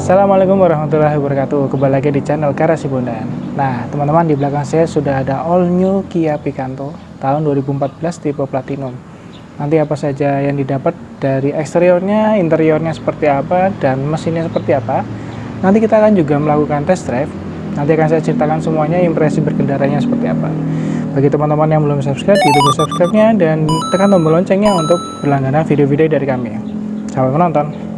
Assalamualaikum warahmatullahi wabarakatuh. Kembali lagi di channel Garasi Bondan. Nah, teman-teman, di belakang saya sudah ada all new Kia Picanto tahun 2014 tipe Platinum. Nanti apa saja yang didapat dari eksteriornya, interiornya seperti apa, dan mesinnya seperti apa. Nanti kita akan juga melakukan test drive. Nanti akan saya ceritakan semuanya, impresi berkendaranya seperti apa. Bagi teman-teman yang belum subscribe, YouTube subscribe-nya dan tekan tombol loncengnya untuk berlangganan video-video dari kami. Selamat menonton.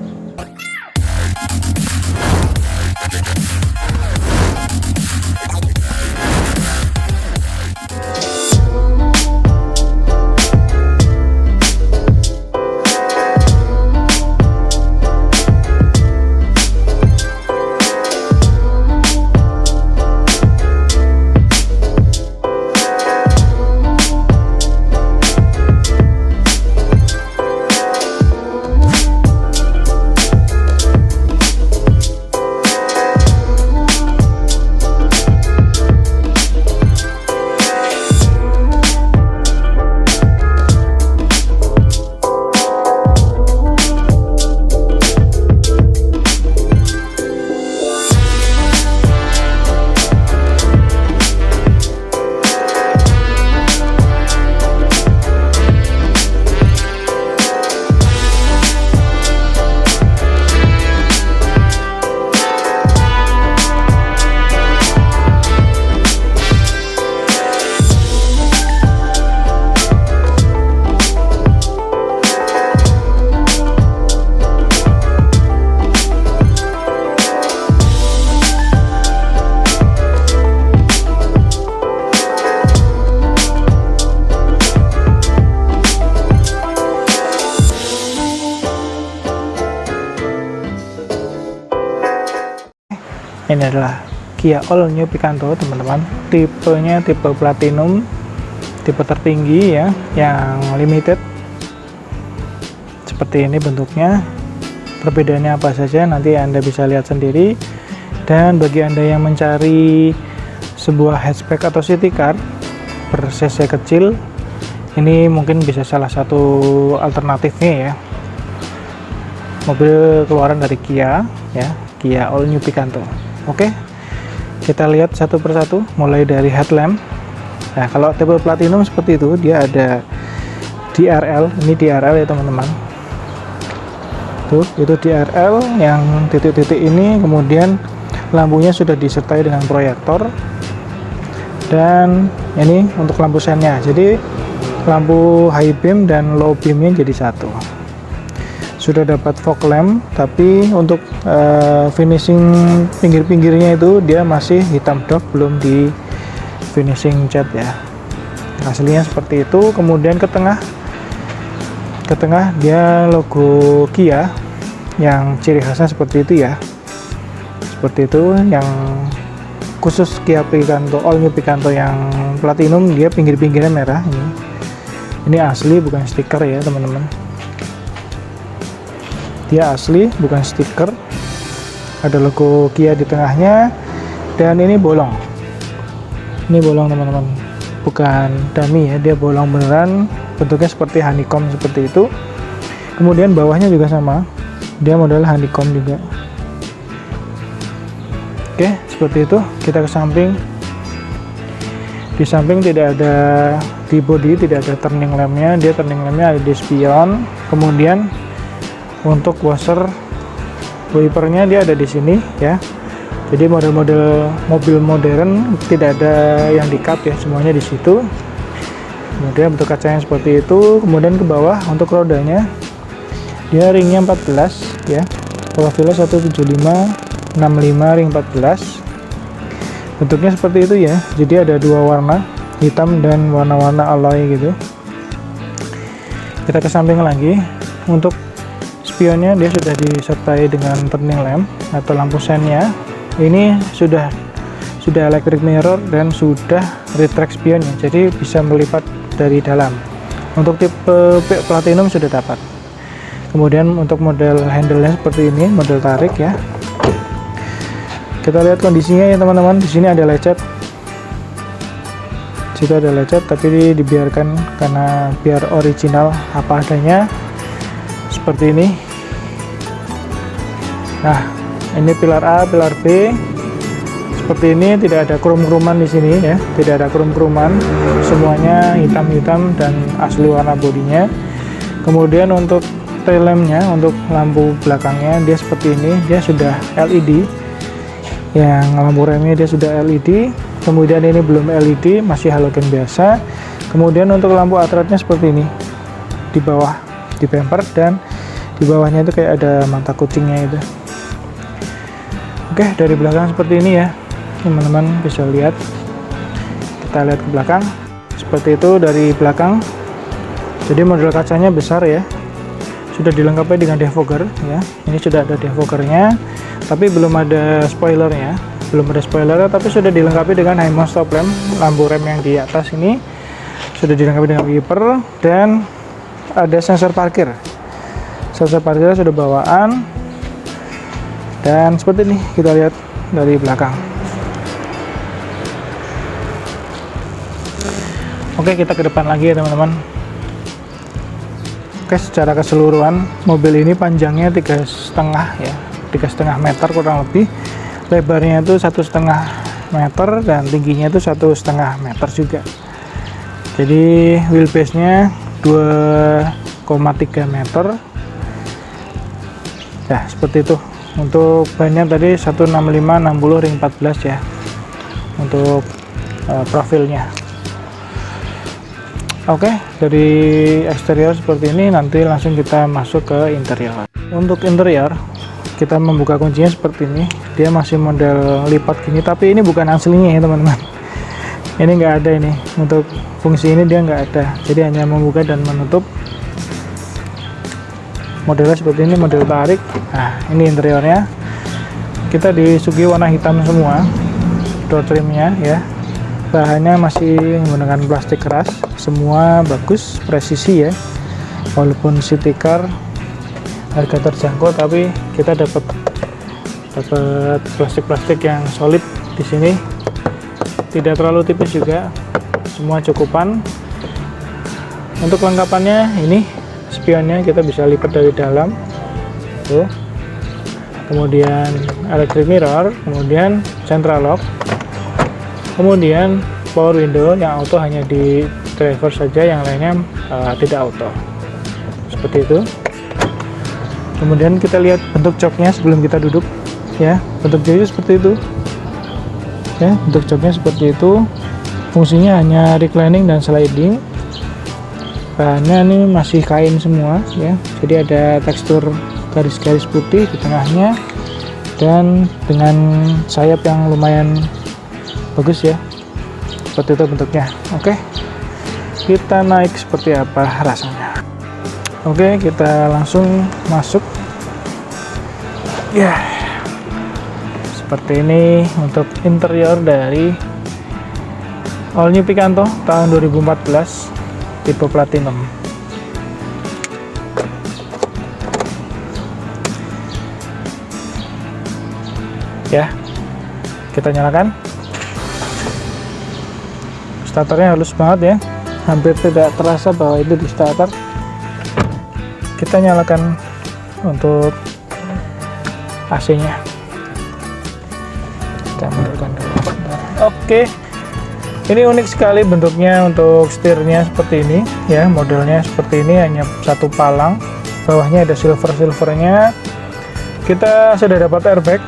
Ini adalah Kia all new Picanto, teman-teman. Tipenya tipe Platinum, tipe tertinggi ya, yang limited. Seperti ini bentuknya. Perbedaannya apa saja nanti Anda bisa lihat sendiri. Dan bagi Anda yang mencari sebuah hatchback atau city car ber cc kecil, ini mungkin bisa salah satu alternatifnya ya. Mobil keluaran dari Kia ya, Kia all new Picanto. Oke, kita lihat satu persatu, mulai dari headlamp. Nah, kalau tipe Platinum seperti itu, dia ada DRL. Ini DRL ya teman-teman. Tuh, itu DRL yang titik-titik ini. Kemudian lampunya sudah disertai dengan proyektor. Dan ini untuk lampu sennya. Jadi lampu high beam dan low beamnya jadi satu. Sudah dapat fog lamp, tapi untuk finishing pinggir-pinggirnya itu dia masih hitam dark, belum di finishing cat ya. Aslinya seperti itu. Kemudian ke tengah dia logo Kia yang ciri khasnya seperti itu ya. Seperti itu yang khusus Kia Picanto, all new Picanto yang Platinum, dia pinggir-pinggirnya merah ini. Ini asli, bukan stiker ya teman-teman. Dia asli, bukan stiker. Ada logo Kia di tengahnya, dan ini bolong. Ini bolong teman-teman, bukan dummy ya, dia bolong beneran. Bentuknya seperti honeycomb seperti itu. Kemudian bawahnya juga sama, dia model honeycomb juga. Oke, seperti itu. Kita ke samping. Di samping tidak ada, di body tidak ada turning lampnya. Dia turning lampnya ada di spion. Kemudian untuk washer wipernya dia ada di sini ya. Jadi model-model mobil modern tidak ada yang di cut ya, semuanya di situ. Kemudian bentuk kacanya seperti itu. Kemudian ke bawah untuk rodanya, dia ringnya 14 ya, profilnya 175/65 ring 14. Bentuknya seperti itu ya. Jadi ada dua warna, hitam dan warna-warna alloy gitu. Kita ke samping lagi. Untuk spionnya dia sudah disertai dengan turning lamp atau lampu sennya. Ini sudah electric mirror dan sudah retract spionnya, jadi bisa melipat dari dalam. Untuk tipe Platinum sudah dapat. Kemudian untuk model handle-nya seperti ini, model tarik ya. Kita lihat kondisinya ya teman-teman. Di sini ada lecet. Situ ada lecet, tapi dibiarkan karena biar original apa adanya. Seperti ini. Nah, Ini pilar A, pilar B. Seperti ini, tidak ada krum-kruman di sini ya, tidak ada krum-kruman, semuanya hitam-hitam dan asli warna bodinya. Kemudian untuk tail lampnya, untuk lampu belakangnya dia seperti ini, dia sudah LED. Yang lampu remnya dia sudah LED. Kemudian ini belum LED, masih halogen biasa. Kemudian untuk lampu atratnya seperti ini, di bawah di bumper, dan di bawahnya itu kayak ada mata kucingnya itu. Oke, dari belakang seperti ini ya, teman-teman bisa lihat. Kita lihat ke belakang seperti itu dari belakang. Jadi model kacanya besar ya, sudah dilengkapi dengan defogger ya. Ini sudah ada defoggernya, tapi belum ada spoilernya, tapi sudah dilengkapi dengan HiMo stop lamp. Lampu rem yang di atas ini sudah dilengkapi dengan wiper, dan ada sensor parkir. Sensor parkirnya sudah bawaan, dan seperti ini kita lihat dari belakang. Oke, kita ke depan lagi ya teman-teman. Oke, secara keseluruhan mobil ini panjangnya 3,5 ya, 3,5 meter kurang lebih. Lebarnya itu 1,5 meter dan tingginya itu 1,5 meter juga. Jadi wheelbase-nya 2,3 meter. Ya, seperti itu. Untuk bannya tadi 165/60 ring 14 ya. Untuk profilnya. Oke, dari eksterior seperti ini, nanti langsung kita masuk ke interior. Untuk interior, kita membuka kuncinya seperti ini. Dia masih model lipat gini, tapi ini bukan aslinya ya teman-teman. Ini nggak ada ini. Untuk fungsi ini dia nggak ada. Jadi hanya membuka dan menutup. Modelnya seperti ini, model tarik. Nah, ini interiornya. Kita disuguhi warna hitam semua. Door trimnya ya. Bahannya masih menggunakan plastik keras, semua bagus, presisi ya. Walaupun city car harga terjangkau, tapi kita dapat plastik-plastik yang solid di sini. Tidak terlalu tipis juga, semua cukupan. Untuk lengkapannya ini spionnya kita bisa lipat dari dalam. Tuh. Kemudian electric mirror, kemudian central lock. Kemudian power window yang auto hanya di driver saja, yang lainnya tidak auto. Seperti itu. Kemudian kita lihat bentuk joknya sebelum kita duduk ya. Bentuk joknya seperti itu. Ya, bentuk joknya seperti itu. Fungsinya hanya reclining dan sliding. Bahannya ini masih kain semua ya. Jadi ada tekstur garis-garis putih di tengahnya, dan dengan sayap yang lumayan bagus ya. Seperti itu bentuknya. Oke, kita naik seperti apa rasanya. Oke, kita langsung masuk ya. Seperti ini untuk interior dari All New Picanto tahun 2014 tipe Platinum. Ya, kita nyalakan. Starternya halus banget ya, hampir tidak terasa bahwa itu di starter. Kita nyalakan untuk AC-nya. Kita mundurkan dulu. Oke, ini unik sekali bentuknya. Untuk setirnya seperti ini ya, modelnya seperti ini, hanya satu palang, bawahnya ada silvernya. Kita sudah dapat airbag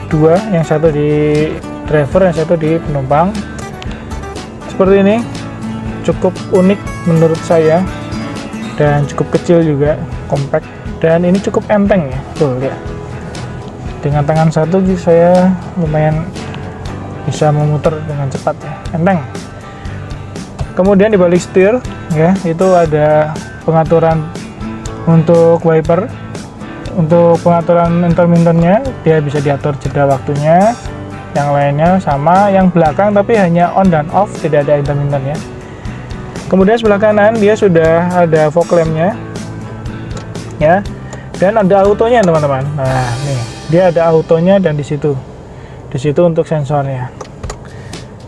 dua, yang satu di driver, yang satu di penumpang. Seperti ini, cukup unik menurut saya, dan cukup kecil juga, compact, dan ini cukup enteng ya. Tuh lihat, dengan tangan satu saya lumayan bisa memutar dengan cepat ya, enteng. Kemudian di balik setir ya, itu ada pengaturan untuk wiper. Untuk pengaturan intermittennya, dia bisa diatur jeda waktunya. Yang lainnya sama, yang belakang tapi hanya on dan off, tidak ada intermittent ya. Kemudian sebelah kanan dia sudah ada fog lampnya ya, dan ada autonya teman-teman. Nah nih, dia ada autonya, dan di situ untuk sensornya.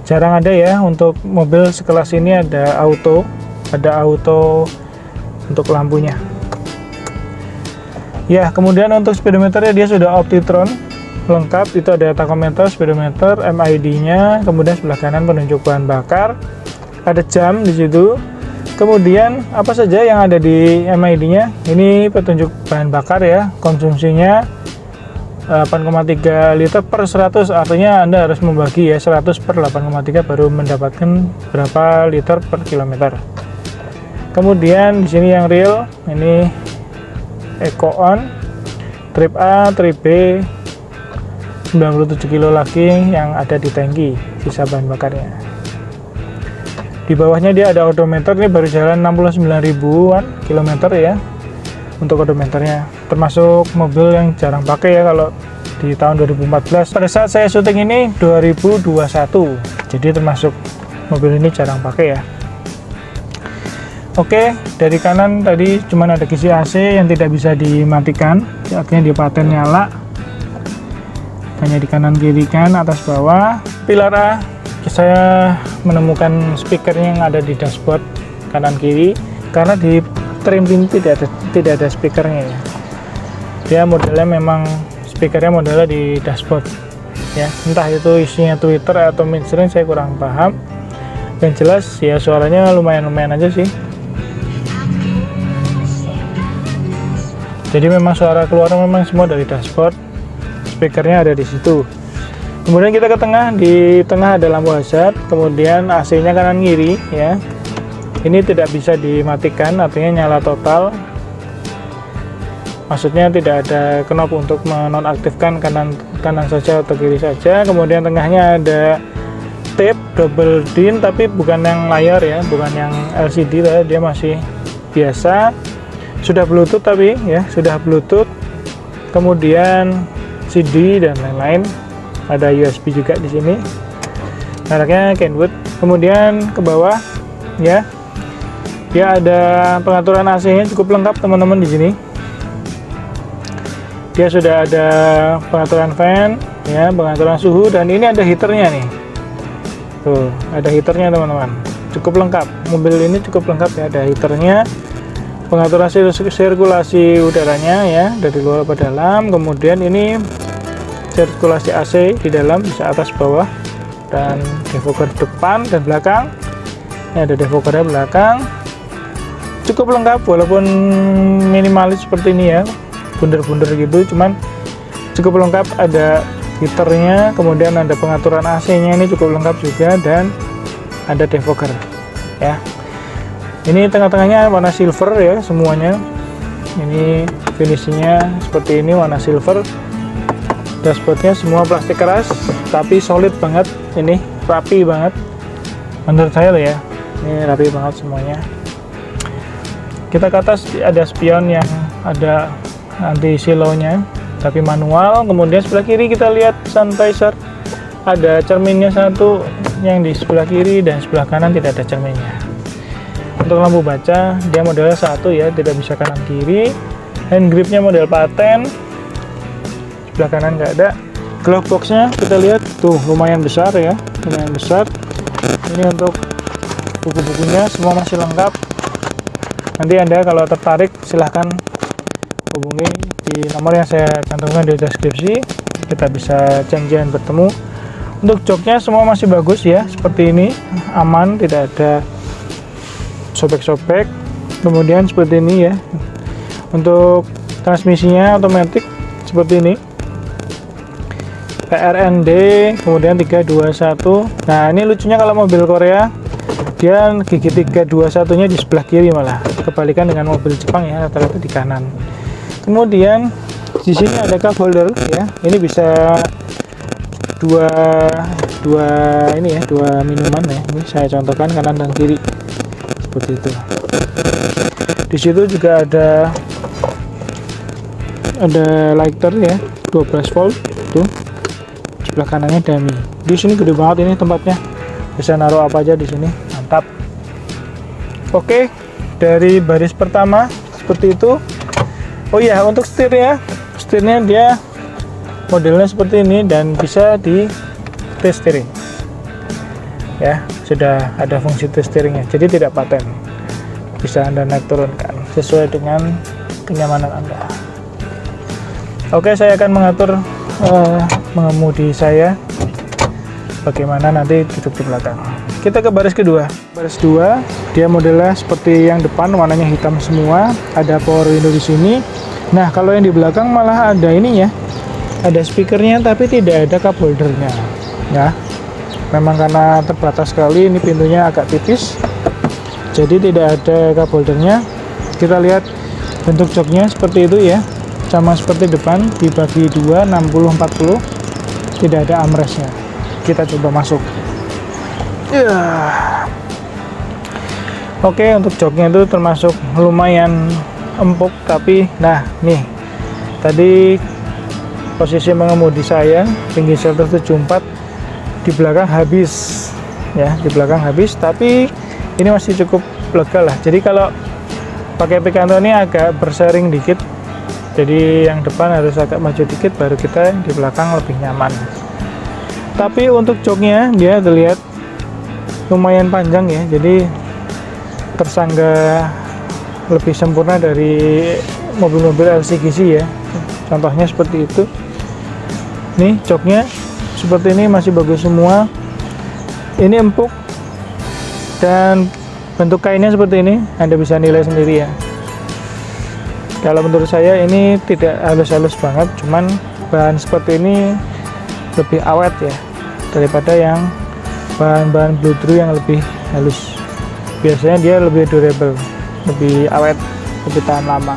Jarang ada ya untuk mobil sekelas ini ada auto untuk lampunya. Ya, kemudian untuk speedometernya dia sudah Optitron lengkap. Itu ada tachometer, speedometer, MID-nya, kemudian sebelah kanan penunjuk bahan bakar, ada jam di situ. Kemudian apa saja yang ada di MID-nya? Ini petunjuk bahan bakar ya, konsumsinya 8,3 liter per 100, artinya Anda harus membagi ya 100 per 8,3 baru mendapatkan berapa liter per kilometer. Kemudian di sini yang real, ini Eco On, trip A, trip B, 97 kilo lagi yang ada di tangki sisa bahan bakarnya. Di bawahnya dia ada odometer, ini baru jalan 69 ribuan kilometer ya untuk odometernya, termasuk mobil yang jarang pakai ya kalau di tahun 2014. Pada saat saya syuting ini 2021, jadi termasuk mobil ini jarang pakai ya. Oke, dari kanan tadi cuman ada kisi AC yang tidak bisa dimatikan, artinya di paten nyala. Hanya di kanan kiri kan, atas bawah. Pilar A, saya menemukan speakernya yang ada di dashboard kanan kiri, karena di trim ini tidak ada speakernya ya. Dia modelnya memang speakernya modelnya di dashboard ya, entah itu isinya Twitter atau mainstream saya kurang paham. Yang jelas ya suaranya lumayan aja sih. Jadi memang suara keluar memang semua dari dashboard, speakernya ada di situ. Kemudian kita ke tengah, di tengah ada lampu hazard, kemudian AC-nya kanan kiri ya. Ini tidak bisa dimatikan, artinya nyala total. Maksudnya tidak ada knob untuk menonaktifkan kanan saja atau kiri saja. Kemudian tengahnya ada tape double din, tapi bukan yang layar ya, bukan yang LCD lah, dia masih biasa. Sudah Bluetooth tapi ya, sudah Bluetooth. Kemudian CD dan lain-lain. Ada USB juga di sini. Mereknya Kenwood. Kemudian ke bawah ya. Dia ada pengaturan AC-nya cukup lengkap teman-teman di sini. Dia sudah ada pengaturan fan ya, pengaturan suhu, dan ini ada heaternya nih. Tuh, ada heaternya teman-teman. Cukup lengkap. Mobil ini cukup lengkap ya, ada heaternya. Pengaturan sirkulasi udaranya ya, dari luar ke dalam. Kemudian ini sirkulasi AC di dalam, bisa atas bawah, dan defogger depan dan belakang. Ini ada defoggernya belakang. Cukup lengkap walaupun minimalis seperti ini ya, bunder-bunder gitu, cuman cukup lengkap. Ada heaternya, kemudian ada pengaturan AC-nya, ini cukup lengkap juga, dan ada defogger ya. Ini tengah-tengahnya warna silver ya semuanya. Ini finishingnya seperti ini, warna silver. Dashboardnya semua plastik keras tapi solid banget, ini rapi banget menurut saya loh ya, ini rapi banget semuanya. Kita ke atas, ada spion yang ada anti silau-nya tapi manual. Kemudian sebelah kiri kita lihat sun visor, ada cerminnya satu yang di sebelah kiri, dan sebelah kanan tidak ada cerminnya. Untuk lampu baca dia modelnya satu ya, tidak bisa kanan kiri. Hand gripnya model paten, sebelah kanan nggak ada. Glove boxnya kita lihat tuh lumayan besar ya, lumayan besar. Ini untuk buku-bukunya semua masih lengkap. Nanti Anda kalau tertarik silahkan hubungi di nomor yang saya cantumkan di deskripsi, kita bisa janjian bertemu. Untuk joknya semua masih bagus ya, seperti ini, aman, tidak ada sobek-sobek. Kemudian seperti ini ya. Untuk transmisinya otomatis seperti ini, PRND, kemudian 321. Nah ini lucunya kalau mobil Korea dia gigi 321 nya di sebelah kiri, malah kebalikan dengan mobil Jepang ya, rata-rata di kanan. Kemudian di sini ada cup holder ya, ini bisa dua ini ya, dua minuman ya. Ini saya contohkan kanan dan kiri seperti itu. Di situ juga ada lighter ya, 12 volt tuh. Sebelah kanannya dummy. Di sini gede banget ini tempatnya, bisa naruh apa aja di sini, mantap. Oke, dari baris pertama seperti itu. Oh iya, untuk setirnya dia modelnya seperti ini dan bisa di twist steering ya, sudah ada fungsi twist steeringnya, jadi tidak paten, bisa Anda naik turunkan sesuai dengan kenyamanan Anda. Oke, saya akan mengatur mengemudi saya bagaimana nanti duduk di belakang. Kita ke baris kedua. Baris 2 dia modelnya seperti yang depan, warnanya hitam semua, ada power window di sini. Nah, kalau yang di belakang malah ada ini ya, ada speakernya tapi tidak ada cup holdernya ya. Memang karena terbatas sekali, ini pintunya agak tipis, jadi tidak ada cup holdernya. Kita lihat bentuk joknya seperti itu ya, sama seperti depan, dibagi 2 60-40, tidak ada armrestnya. Kita coba masuk ya. Oke, untuk joknya itu termasuk lumayan empuk, tapi nah nih tadi posisi mengemudi saya tinggi 174, di belakang habis ya, di belakang habis, tapi ini masih cukup lega lah. Jadi kalau pakai Picanto ini agak bersering dikit, jadi yang depan harus agak maju dikit baru kita di belakang lebih nyaman. Tapi untuk joknya dia terlihat lumayan panjang ya, jadi tersangga lebih sempurna dari mobil-mobil LCGC ya. Contohnya seperti itu. Nih joknya seperti ini, masih bagus semua. Ini empuk dan bentuk kainnya seperti ini, Anda bisa nilai sendiri ya. Kalau menurut saya ini tidak halus-halus banget, cuman bahan seperti ini lebih awet ya daripada yang bahan-bahan blue-through yang lebih halus. Biasanya dia lebih durable, lebih awet, lebih tahan lama.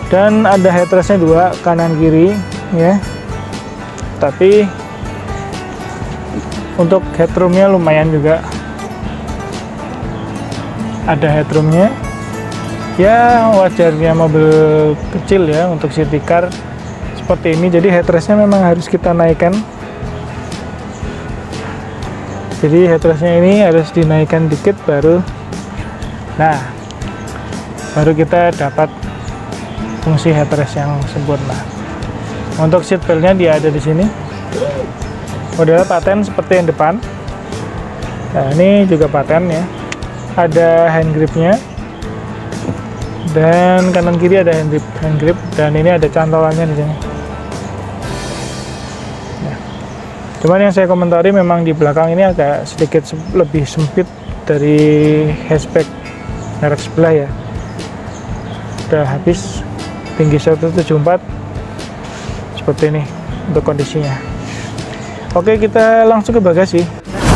Dan ada headrestnya 2 kanan kiri ya, tapi untuk headroomnya lumayan juga, ada headroomnya ya, wajarnya mobil kecil ya untuk city car seperti ini. Jadi headrestnya memang harus kita naikkan, jadi headrestnya ini harus dinaikkan dikit baru, nah baru kita dapat fungsi headrest yang sempurna. Untuk seat beltnya dia ada di sini, model paten seperti yang depan. Nah ini juga paten ya, ada hand gripnya, dan kanan kiri ada hand grip, dan ini ada cantolannya di sini. Cuman yang saya komentari memang di belakang ini agak sedikit lebih sempit dari hatchback merek sebelah ya. Udah habis, tinggi 174 seperti ini untuk kondisinya. Oke, kita langsung ke bagasi.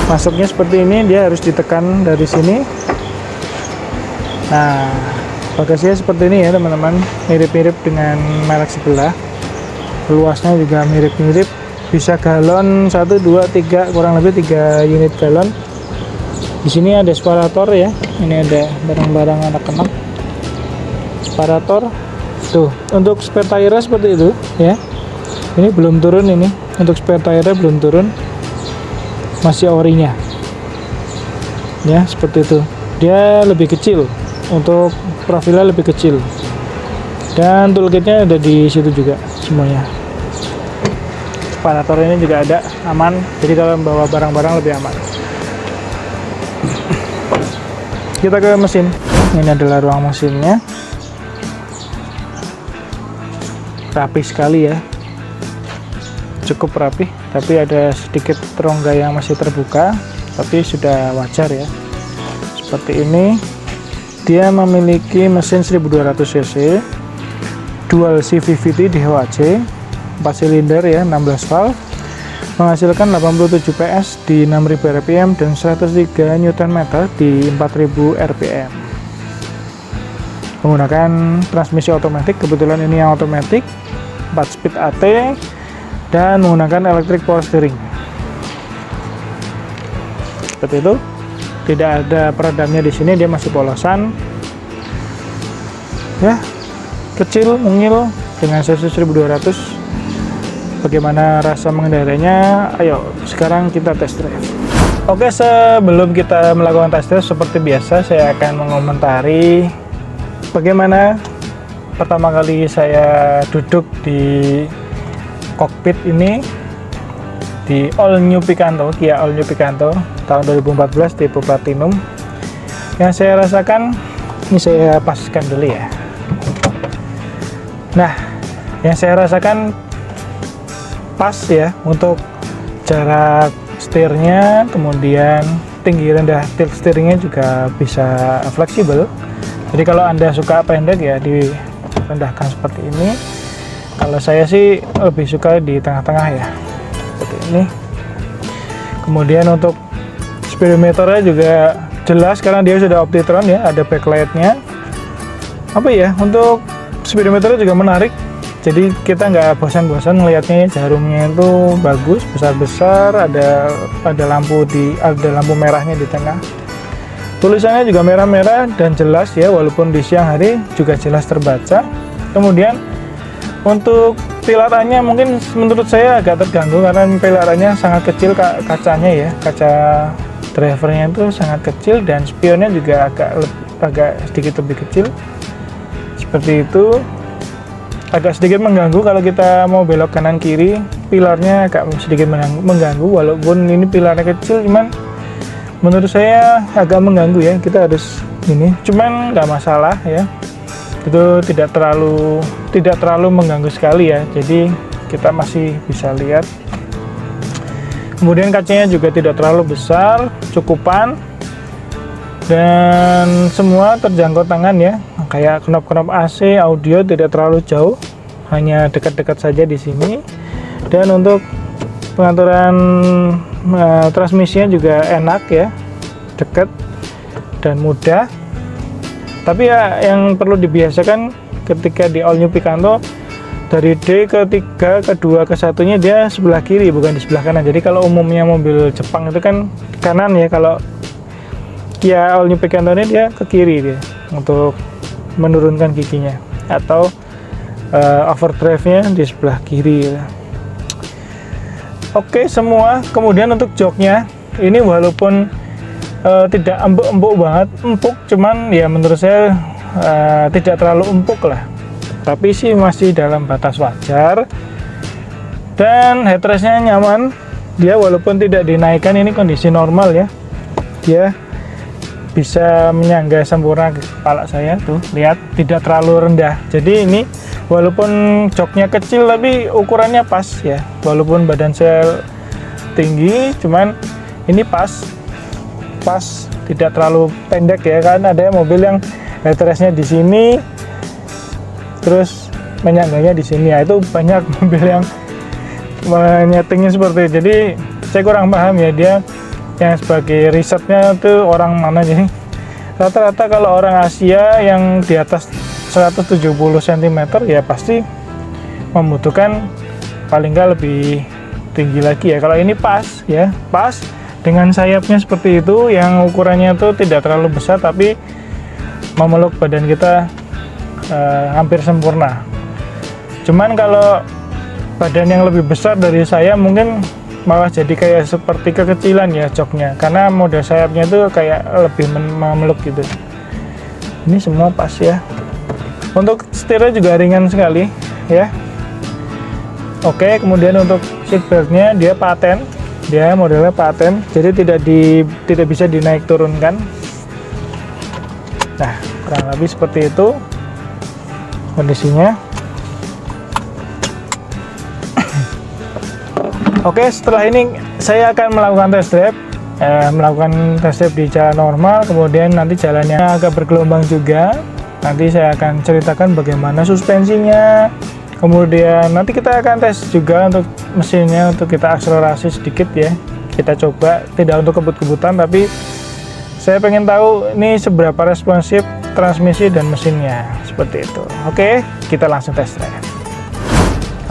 Masuknya seperti ini, dia harus ditekan dari sini. Nah, bagasinya seperti ini ya teman-teman, mirip-mirip dengan merek sebelah. Luasnya juga mirip-mirip. Bisa galon 1, 2, 3, kurang lebih 3 unit galon. Di sini ada separator ya. Ini ada barang-barang anak-anak. Separator. Tuh, untuk spare tire seperti itu ya. Ini belum turun ini. Untuk spare tire belum turun. Masih orinya. Ya, seperti itu. Dia lebih kecil. Untuk profilnya lebih kecil. Dan toolkitnya ada di situ juga semuanya. Separator ini juga ada, aman, jadi kalau membawa barang-barang lebih aman. Kita ke mesin. Ini adalah ruang mesinnya, rapi sekali ya, cukup rapi, tapi ada sedikit rongga yang masih terbuka, tapi sudah wajar ya. Seperti ini. Dia memiliki mesin 1200 cc, dual CVT DHC, 4 silinder ya, 16 valve, menghasilkan 87 PS di 6000 rpm dan 103 Nm di 4000 rpm. Menggunakan transmisi otomatis, kebetulan ini yang otomatis, 4 speed AT, dan menggunakan electric power steering. Seperti itu. Tidak ada peredamnya di sini, dia masih polosan. Ya, kecil, mungil dengan cc 1200. Bagaimana rasa mengendarainya? Ayo, sekarang kita test drive. Oke, sebelum kita melakukan test drive seperti biasa, saya akan mengomentari bagaimana pertama kali saya duduk di kokpit ini di All New Picanto, Kia All New Picanto tahun 2014 tipe Platinum. Yang saya rasakan, ini saya paskan dulu ya. Nah, yang saya rasakan pas ya untuk jarak setirnya, kemudian tinggi rendah tilt steeringnya juga bisa fleksibel. Jadi kalau Anda suka pendek ya direndahkan seperti ini. Kalau saya sih lebih suka di tengah-tengah ya, seperti ini. Kemudian untuk speedometernya juga jelas karena dia sudah Optitron ya, ada backlightnya. Apa ya, untuk speedometernya juga menarik. Jadi kita nggak bosan-bosan melihatnya, jarumnya itu bagus, besar-besar, ada lampu merahnya di tengah. Tulisannya juga merah-merah dan jelas ya, walaupun di siang hari juga jelas terbaca. Kemudian untuk pilarannya mungkin menurut saya agak terganggu karena pilarannya sangat kecil, kacanya ya, kaca drivernya itu sangat kecil dan spionnya juga agak sedikit lebih kecil. Seperti itu. Agak sedikit mengganggu kalau kita mau belok kanan kiri, pilarnya agak sedikit mengganggu walaupun ini pilarnya kecil, cuman menurut saya agak mengganggu ya, kita harus ini, cuman nggak masalah ya, itu tidak terlalu mengganggu sekali ya, jadi kita masih bisa lihat. Kemudian kacanya juga tidak terlalu besar, cukupan, dan semua terjangkau tangan ya, kayak knop-knop AC, audio tidak terlalu jauh, hanya dekat-dekat saja di sini. Dan untuk pengaturan transmisinya juga enak ya, dekat dan mudah. Tapi ya yang perlu dibiasakan ketika di All New Picanto, dari D ke 3, ke 2, ke 1-nya dia sebelah kiri bukan di sebelah kanan. Jadi kalau umumnya mobil Jepang itu kan kanan ya, kalau Kia All New Picanto ini dia ke kiri dia untuk menurunkan giginya, atau overdrive-nya di sebelah kiri. Oke, semua. Kemudian untuk joknya ini walaupun tidak empuk banget, empuk, cuman ya menurut saya tidak terlalu empuk lah, tapi sih masih dalam batas wajar. Dan headrestnya nyaman, dia walaupun tidak dinaikkan, ini kondisi normal ya, dia bisa menyangga sempurna ke kepala saya tuh, lihat, tidak terlalu rendah. Jadi ini walaupun joknya kecil tapi ukurannya pas ya, walaupun badan saya tinggi, cuman ini pas, tidak terlalu pendek ya, kan ada mobil yang headrestnya di sini terus menyangganya di sini ya, itu banyak mobil yang menyetingnya seperti itu. Jadi saya kurang paham ya, dia yang sebagai risetnya itu orang mana. Jadi rata-rata kalau orang Asia yang di atas 170 cm ya pasti membutuhkan paling nggak lebih tinggi lagi ya. Kalau ini pas ya, pas dengan sayapnya seperti itu, yang ukurannya itu tidak terlalu besar tapi memeluk badan kita hampir sempurna. Cuman kalau badan yang lebih besar dari saya mungkin malah jadi kayak seperti kekecilan ya joknya, karena model sayapnya itu kayak lebih memeluk gitu. Ini semua pas ya. Untuk setirnya juga ringan sekali ya. Oke, kemudian untuk seatbeltnya dia paten, dia modelnya paten, jadi tidak bisa dinaik turunkan. Nah, kurang lebih seperti itu kondisinya. Oke, setelah ini saya akan melakukan test drive, di jalan normal, kemudian nanti jalannya agak bergelombang juga. Nanti saya akan ceritakan bagaimana suspensinya, kemudian nanti kita akan tes juga untuk mesinnya, untuk kita akselerasi sedikit ya. Kita coba, tidak untuk kebut-kebutan, tapi saya pengen tahu ini seberapa responsif transmisi dan mesinnya, seperti itu. Oke, kita langsung tes drive.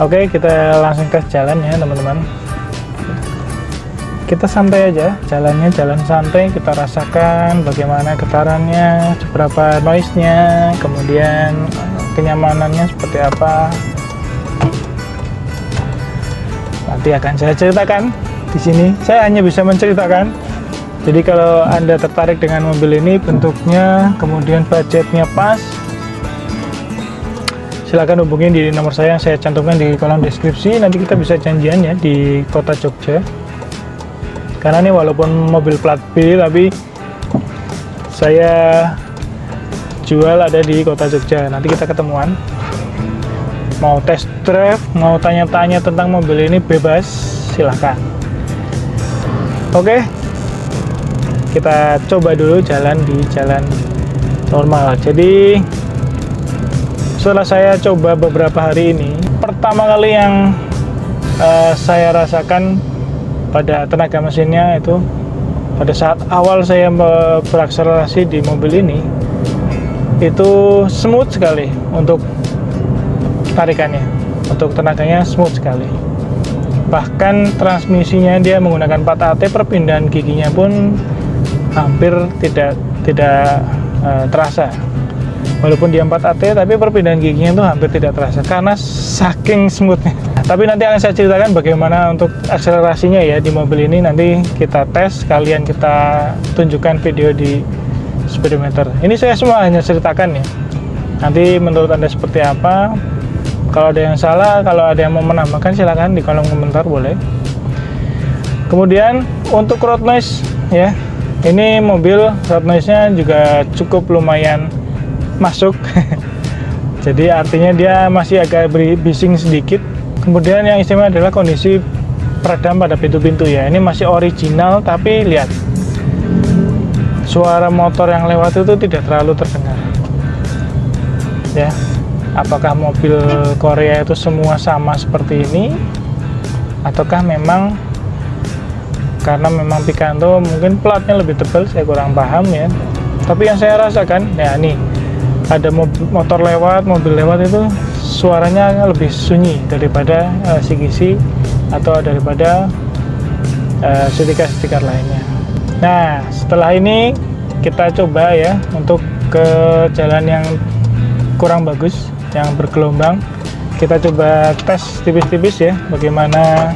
Oke, kita langsung tes jalan ya teman-teman. Kita santai aja, jalannya jalan santai, kita rasakan bagaimana getarannya, seberapa noise-nya, kemudian kenyamanannya seperti apa. Nanti akan saya ceritakan di sini. Saya hanya bisa menceritakan. Jadi kalau Anda tertarik dengan mobil ini, bentuknya, kemudian budgetnya pas, silakan hubungi di nomor saya yang saya cantumkan di kolom deskripsi. Nanti kita bisa janjian ya di kota Jogja. Karena ini walaupun mobil plat B, tapi saya jual ada di kota Jogja. Nanti kita ketemuan. mau test drive, mau tanya-tanya tentang mobil ini bebas, silahkan. Oke, kita coba dulu jalan di jalan normal. Jadi setelah saya coba beberapa hari ini, pertama kali yang saya rasakan pada tenaga mesinnya itu pada saat awal saya berakselerasi di mobil ini, itu smooth sekali untuk tarikannya, untuk tenaganya smooth sekali. Bahkan transmisinya dia menggunakan 4AT, perpindahan giginya pun hampir tidak terasa. Walaupun dia 4AT, tapi perpindahan giginya itu hampir tidak terasa karena saking smoothnya. Tapi nanti akan saya ceritakan bagaimana untuk akselerasinya ya di mobil ini. Nanti kita tes, kalian kita tunjukkan video di speedometer. Ini saya semua hanya ceritakan ya. Nanti menurut Anda seperti apa? Kalau ada yang salah, kalau ada yang mau menambahkan, silakan di kolom komentar, boleh. Kemudian untuk road noise ya, ini mobil road noise-nya juga cukup lumayan masuk. Jadi artinya dia masih agak bising sedikit. Kemudian yang istimewa adalah kondisi peredam pada pintu-pintu ya. Ini masih original, tapi lihat suara motor yang lewat itu tidak terlalu terdengar ya. Apakah mobil Korea itu semua sama seperti ini, ataukah memang karena memang Picanto mungkin platnya lebih tebal, saya kurang paham ya. Tapi yang saya rasakan ya, nih ada motor lewat, mobil lewat itu suaranya lebih sunyi daripada CGC atau daripada stiker-stiker lainnya. Nah, setelah ini kita coba ya untuk ke jalan yang kurang bagus, yang bergelombang. Kita coba tes tipis-tipis ya, bagaimana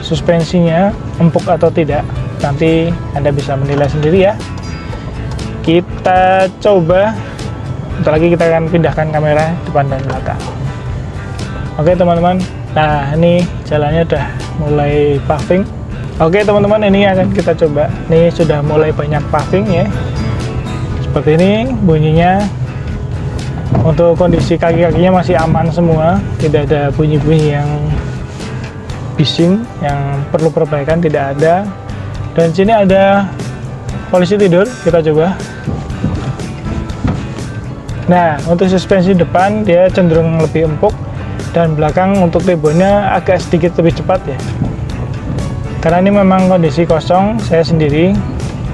suspensinya empuk atau tidak. Nanti Anda bisa menilai sendiri ya. Kita coba. Bentar lagi kita akan pindahkan kamera depan dan belakang. Oke teman-teman, nah ini jalannya udah mulai paving. Oke teman-teman, ini akan kita coba. Ini sudah mulai banyak paving ya. Seperti ini bunyinya. Untuk kondisi kaki-kakinya masih aman semua, tidak ada bunyi-bunyi yang bising yang perlu perbaikan, tidak ada. Dan sini ada polisi tidur, kita coba. Nah, untuk suspensi depan dia cenderung lebih empuk, dan belakang untuk reboundnya agak sedikit lebih cepat ya. Karena ini memang kondisi kosong, saya sendiri,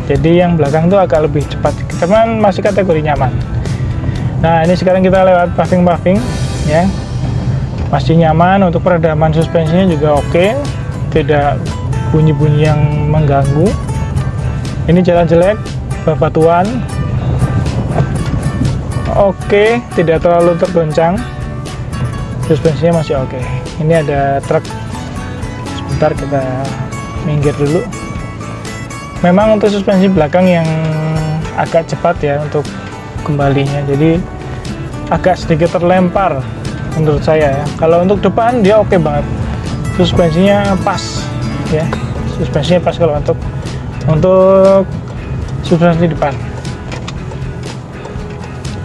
jadi yang belakang tuh agak lebih cepat. Teman masih kategori nyaman. Nah, ini sekarang kita lewat paving ya. Masih nyaman, untuk peredaman suspensinya juga oke, tidak bunyi-bunyi yang mengganggu. Ini jalan jelek, bebatuan. Oke, tidak terlalu tergoncang. Suspensinya masih oke. Ini ada truk. Sebentar kita minggir dulu. Memang untuk suspensi belakang yang agak cepat ya untuk kembalinya. Jadi agak sedikit terlempar menurut saya ya. Kalau untuk depan dia oke banget. Suspensinya pas ya. Suspensinya pas kalau untuk suspensi depan.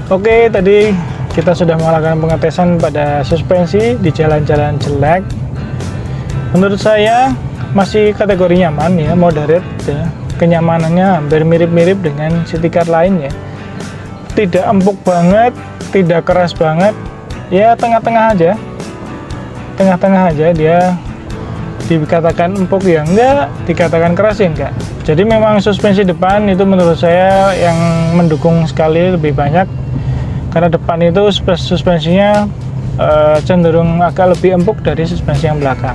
Oke, tadi kita sudah melakukan pengetesan pada suspensi di jalan-jalan jelek. Menurut saya masih kategori nyaman ya, moderate ya. Kenyamanannya hampir mirip-mirip dengan stiker lain ya. Tidak empuk banget, tidak keras banget, ya tengah-tengah aja. Tengah-tengah aja, dia dikatakan empuk ya enggak, dikatakan keras ya enggak. Jadi memang suspensi depan itu menurut saya yang mendukung sekali lebih banyak. Karena depan itu suspensinya cenderung agak lebih empuk dari suspensi yang belakang.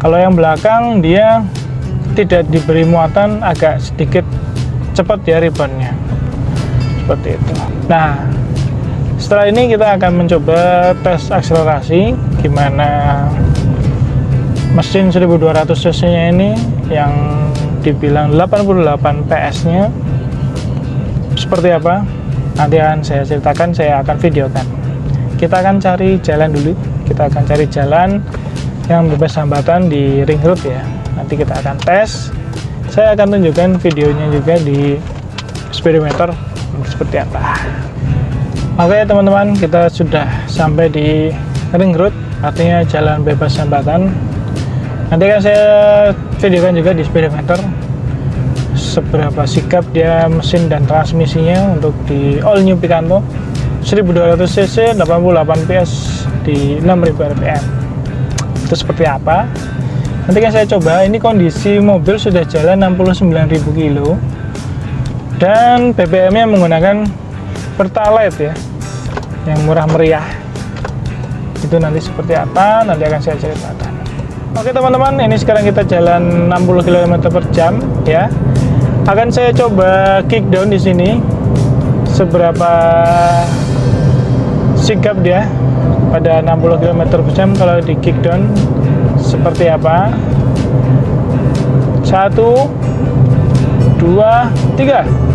Kalau yang belakang dia tidak diberi muatan, agak sedikit cepat ya reboundnya, seperti itu. Nah, setelah ini kita akan mencoba tes akselerasi, gimana mesin 1200 cc nya ini yang dibilang 88 PS nya seperti apa. Nanti akan saya ceritakan, saya akan videokan. Kita akan cari jalan dulu. Kita akan cari jalan yang bebas hambatan di ring road ya. Nanti kita akan tes. Saya akan tunjukkan videonya juga di speedometer seperti apa. Oke teman-teman, kita sudah sampai di ring road, artinya jalan bebas hambatan. Nanti kan saya videokan juga di speedometer seberapa sigap dia mesin dan transmisinya untuk di all new Picanto 1200 cc 88 PS di 6000 rpm. Itu seperti apa? Nanti kan saya coba. Ini kondisi mobil sudah jalan 69.000 kilo dan BBM nya menggunakan Pertalite ya, yang murah meriah. Itu nanti seperti apa, nanti akan saya ceritakan. Oke teman-teman, ini sekarang kita jalan 60 km per jam ya. Akan saya coba kickdown di sini seberapa sigap dia pada 60 km per jam. Kalau di kickdown seperti apa? 1 2 3.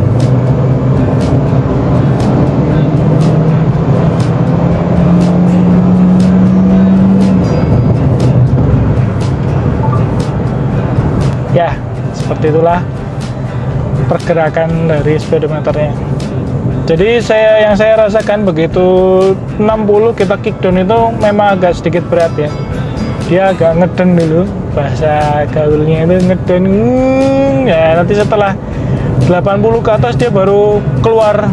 Ya, seperti itulah pergerakan dari speedometernya. Jadi yang saya rasakan begitu 60 kita kickdown itu memang agak sedikit berat ya. Dia agak ngeden dulu, bahasa gaulnya itu ngeden. Ya, nanti setelah 80 ke atas dia baru keluar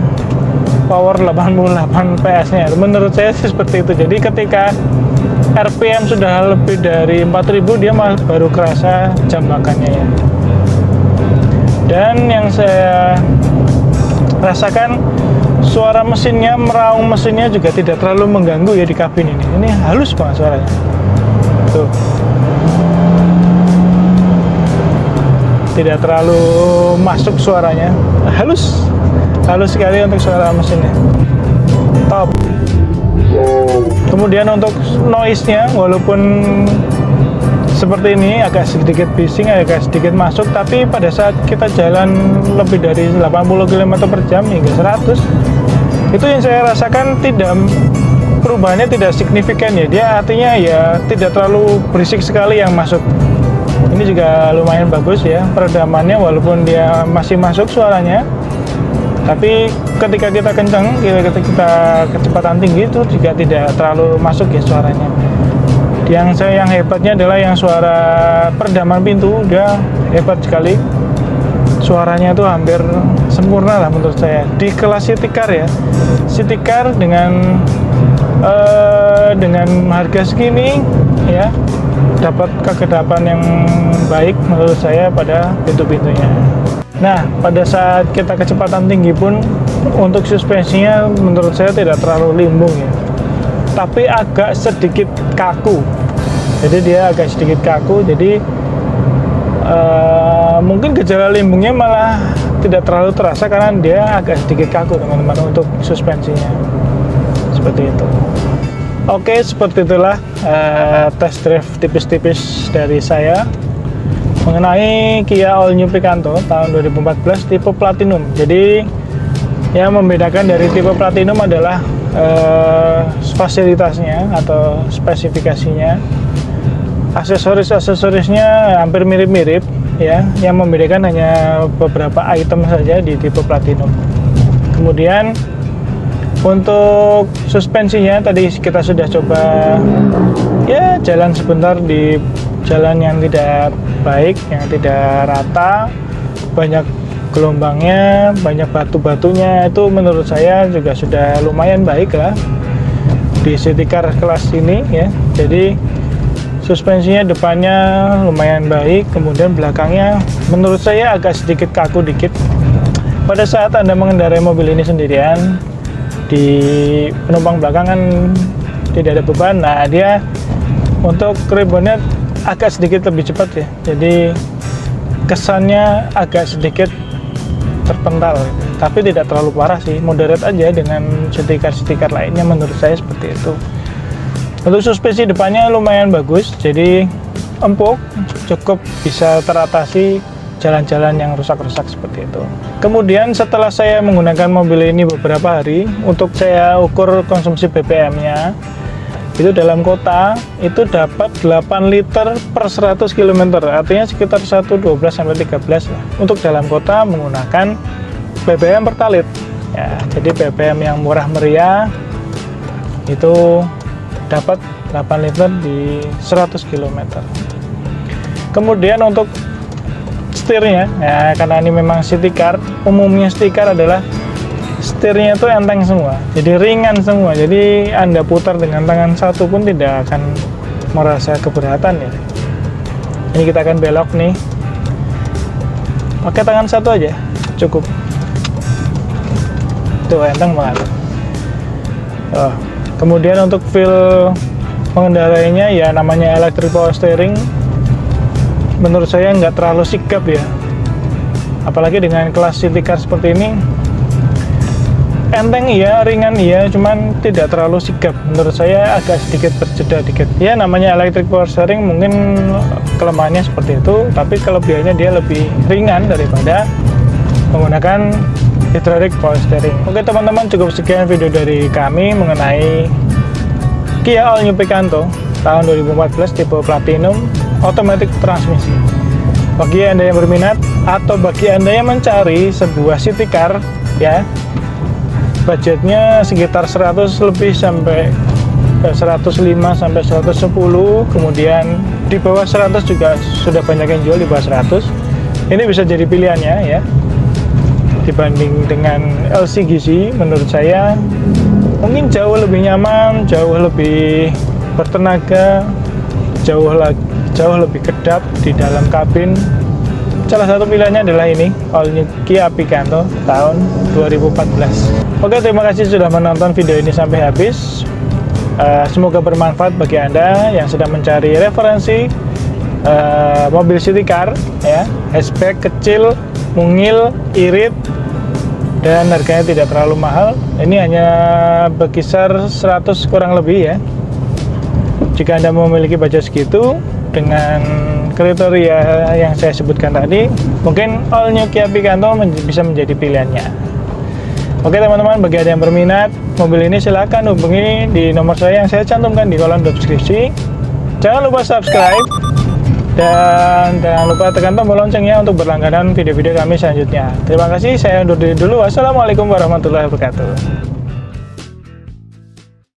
power 88 PS-nya. Menurut saya sih seperti itu. Jadi ketika RPM sudah lebih dari 4000 dia malah baru kerasa jam makannya ya. Dan yang saya rasakan suara mesinnya, meraung mesinnya juga tidak terlalu mengganggu ya di kabin ini. Ini halus banget suaranya. Tuh. Tidak terlalu masuk suaranya. Halus. Halus sekali untuk suara mesinnya. Top. Kemudian untuk noise-nya, walaupun seperti ini agak sedikit bising, agak sedikit masuk, tapi pada saat kita jalan lebih dari 80 km per jam hingga 100, itu yang saya rasakan perubahannya tidak signifikan ya. Dia artinya ya tidak terlalu berisik sekali yang masuk. Ini juga lumayan bagus ya peredamannya, walaupun dia masih masuk suaranya. Tapi ketika kita kencang, ketika kita kecepatan tinggi itu juga tidak terlalu masuk ya suaranya. Yang hebatnya adalah yang suara peredaman pintu, dia hebat sekali. Suaranya itu hampir sempurna lah menurut saya. Di kelas city car ya, city car dengan harga segini ya, dapat kekedapan yang baik menurut saya pada pintu-pintunya. Nah, pada saat kita kecepatan tinggi pun untuk suspensinya menurut saya tidak terlalu limbung ya, tapi agak sedikit kaku. Jadi dia agak sedikit kaku, jadi mungkin gejala limbungnya malah tidak terlalu terasa karena dia agak sedikit kaku teman-teman untuk suspensinya. Seperti itu. Oke, seperti itulah test drive tipis-tipis dari saya mengenai Kia All New Picanto tahun 2014 tipe Platinum. Jadi yang membedakan dari tipe Platinum adalah fasilitasnya atau spesifikasinya. Aksesorisnya hampir mirip-mirip ya. Yang membedakan hanya beberapa item saja di tipe Platinum. Kemudian untuk suspensinya tadi kita sudah coba ya jalan sebentar di jalan yang tidak baik, yang tidak rata, banyak gelombangnya, banyak batu-batunya. Itu menurut saya juga sudah lumayan baik lah di city car kelas ini ya. Jadi suspensinya depannya lumayan baik, kemudian belakangnya menurut saya agak sedikit kaku dikit. Pada saat Anda mengendarai mobil ini sendirian, di penumpang belakang kan tidak ada beban. Nah, dia untuk reboundnya agak sedikit lebih cepat ya, jadi kesannya agak sedikit terpental, tapi tidak terlalu parah sih, moderate aja dengan stiker lainnya menurut saya seperti itu. Untuk suspensi depannya lumayan bagus, jadi empuk, cukup bisa teratasi jalan-jalan yang rusak-rusak seperti itu. Kemudian setelah saya menggunakan mobil ini beberapa hari, untuk saya ukur konsumsi BBM-nya, itu dalam kota itu dapat 8 liter per 100 km, artinya sekitar 1,12 sampai 13 lah. Untuk dalam kota menggunakan BBM Pertalite ya. Jadi BBM yang murah meriah itu dapat 8 liter di 100 km. Kemudian untuk setirnya, ya karena ini memang city car, umumnya city car adalah setirnya itu enteng semua, jadi ringan semua. Jadi Anda putar dengan tangan satu pun tidak akan merasa keberatan ya. Ini kita akan belok nih, pakai tangan satu aja cukup. Tuh enteng banget. Kemudian untuk feel mengendarainya ya, namanya electric power steering, menurut saya nggak terlalu sigap ya, apalagi dengan kelas city car seperti ini. Enteng iya, ringan iya, cuman tidak terlalu sigap. Menurut saya agak sedikit berjeda dikit. Ya namanya electric power steering, mungkin kelemahannya seperti itu, tapi kelebihannya dia lebih ringan daripada menggunakan hydraulic power steering. Oke teman-teman, cukup sekian video dari kami mengenai Kia All New Picanto tahun 2014 tipe Platinum automatic transmisi. Bagi Anda yang berminat atau bagi Anda yang mencari sebuah city car ya, budgetnya sekitar 100 lebih sampai 105 sampai 110, kemudian di bawah 100 juga sudah banyak yang jual di bawah 100. Ini bisa jadi pilihannya ya. Dibanding dengan LCGC, menurut saya mungkin jauh lebih nyaman, jauh lebih bertenaga, jauh lebih kedap di dalam kabin. Salah satu pilihannya adalah ini, All New Kia Picanto tahun 2014. Oke, terima kasih sudah menonton video ini sampai habis. Semoga bermanfaat bagi Anda yang sedang mencari referensi mobil city car ya, hatchback kecil, mungil, irit, dan harganya tidak terlalu mahal. Ini hanya berkisar 100 kurang lebih ya. Jika Anda memiliki budget segitu dengan kriteria yang saya sebutkan tadi, mungkin All New Kia Picanto bisa menjadi pilihannya. Oke teman-teman, bagi Anda yang berminat mobil ini silahkan hubungi di nomor saya yang saya cantumkan di kolom deskripsi. Jangan lupa subscribe dan jangan lupa tekan tombol loncengnya untuk berlangganan video-video kami selanjutnya. Terima kasih, saya undur diri dulu. Wassalamualaikum warahmatullahi wabarakatuh.